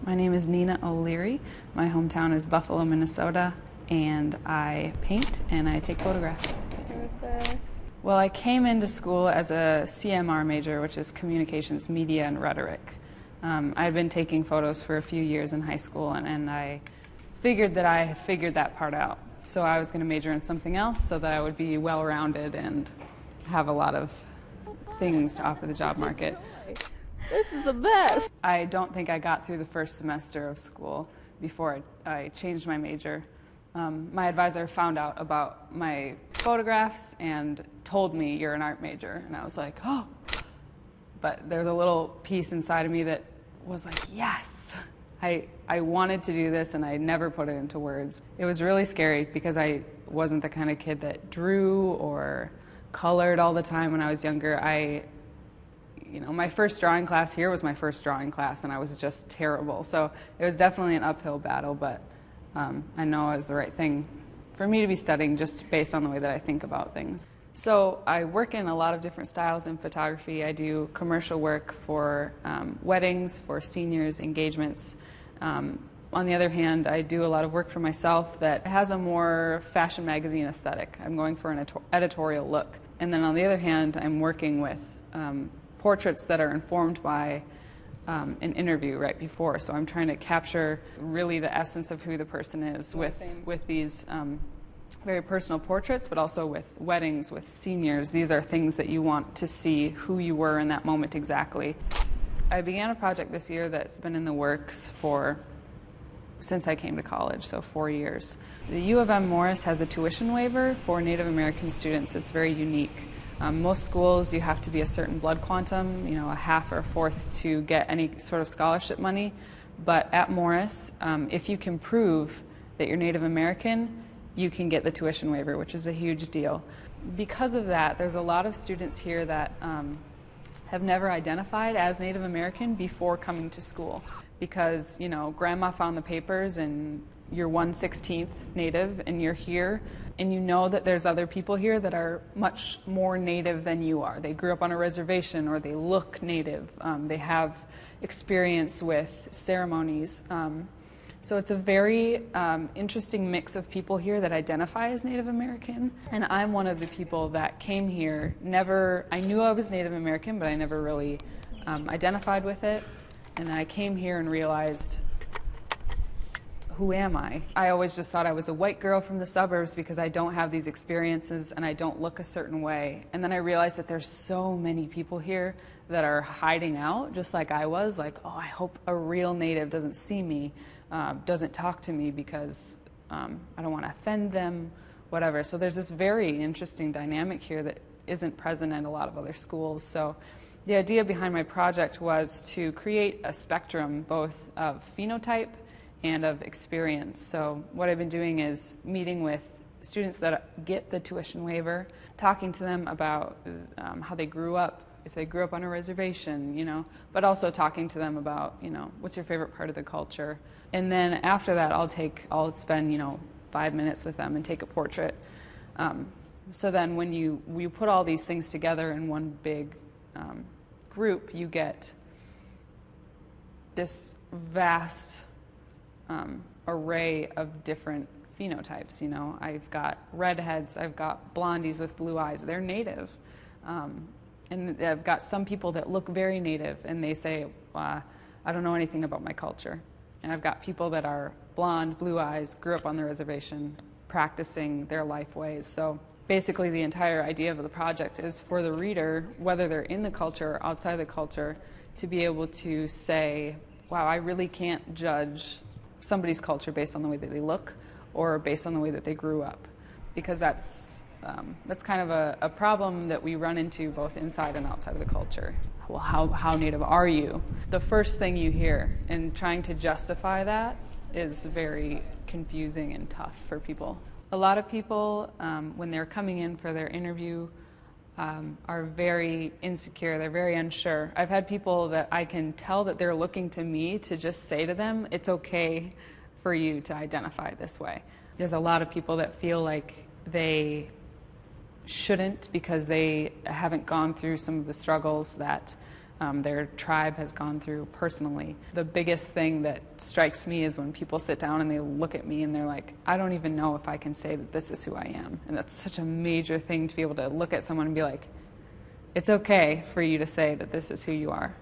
My name is Nina O'Leary. My hometown is Buffalo, Minnesota, and I paint and I take photographs. Well, I came into school as a CMR major, which is Communications, Media, and Rhetoric. I'd been taking photos for a few years in high school, and I figured that I figured that part out. So I was going to major in something else so that I would be well-rounded and have a lot of things to offer the job market. This is the best. I don't think I got through the first semester of school before I changed my major. My advisor found out about my photographs and told me, "You're an art major." And I was like, oh. But there's a little piece inside of me that was like, yes. I wanted to do this, and I never put it into words. It was really scary because I wasn't the kind of kid that drew or colored all the time when I was younger. My first drawing class here was my first drawing class, and I was just terrible. So it was definitely an uphill battle, but I know it was the right thing for me to be studying just based on the way that I think about things. So I work in a lot of different styles in photography. I do commercial work for weddings, for seniors, engagements. On the other hand, I do a lot of work for myself that has a more fashion magazine aesthetic. I'm going for an editorial look. And then on the other hand, I'm working with portraits that are informed by an interview right before. So I'm trying to capture really the essence of who the person is with these very personal portraits, but also with weddings, with seniors. These are things that you want to see who you were in that moment exactly. I began a project this year that's been in the works since I came to college, so 4 years. The U of M Morris has a tuition waiver for Native American students. It's very unique. Most schools, you have to be a certain blood quantum, a half or a fourth to get any sort of scholarship money. But at Morris, if you can prove that you're Native American, you can get the tuition waiver, which is a huge deal. Because of that, there's a lot of students here that have never identified as Native American before coming to school. Because, grandma found the papers and you're 1/16 Native and you're here, and you know that there's other people here that are much more Native than you are. They grew up on a reservation, or they look Native. They have experience with ceremonies. So it's a very interesting mix of people here that identify as Native American. And I'm one of the people that came here, I knew I was Native American, but I never really identified with it. And I came here and realized, who am I? I always just thought I was a white girl from the suburbs because I don't have these experiences and I don't look a certain way. And then I realized that there's so many people here that are hiding out, just like I was, like, oh, I hope a real Native doesn't see me, doesn't talk to me because I don't want to offend them, whatever. So there's this very interesting dynamic here that isn't present in a lot of other schools. So the idea behind my project was to create a spectrum both of phenotype and of experience. So what I've been doing is meeting with students that get the tuition waiver, talking to them about how they grew up, if they grew up on a reservation, but also talking to them about, what's your favorite part of the culture. And then after that, I'll spend, 5 minutes with them and take a portrait. So then when you put all these things together in one big group, you get this vast array of different phenotypes. I've got redheads, I've got blondies with blue eyes. They're Native. And I've got some people that look very Native, and they say, I don't know anything about my culture. And I've got people that are blonde, blue eyes, grew up on the reservation, practicing their life ways. So basically the entire idea of the project is for the reader, whether they're in the culture or outside the culture, to be able to say, wow, I really can't judge somebody's culture based on the way that they look or based on the way that they grew up, because that's kind of a problem that we run into both inside and outside of the culture. Well, how Native are you? The first thing you hear, and trying to justify that is very confusing and tough for people. A lot of people, when they're coming in for their interview, are very insecure, they're very unsure. I've had people that I can tell that they're looking to me to just say to them, it's okay for you to identify this way. There's a lot of people that feel like they shouldn't because they haven't gone through some of the struggles that their tribe has gone through personally. The biggest thing that strikes me is when people sit down and they look at me and they're like, I don't even know if I can say that this is who I am. And that's such a major thing to be able to look at someone and be like, it's okay for you to say that this is who you are.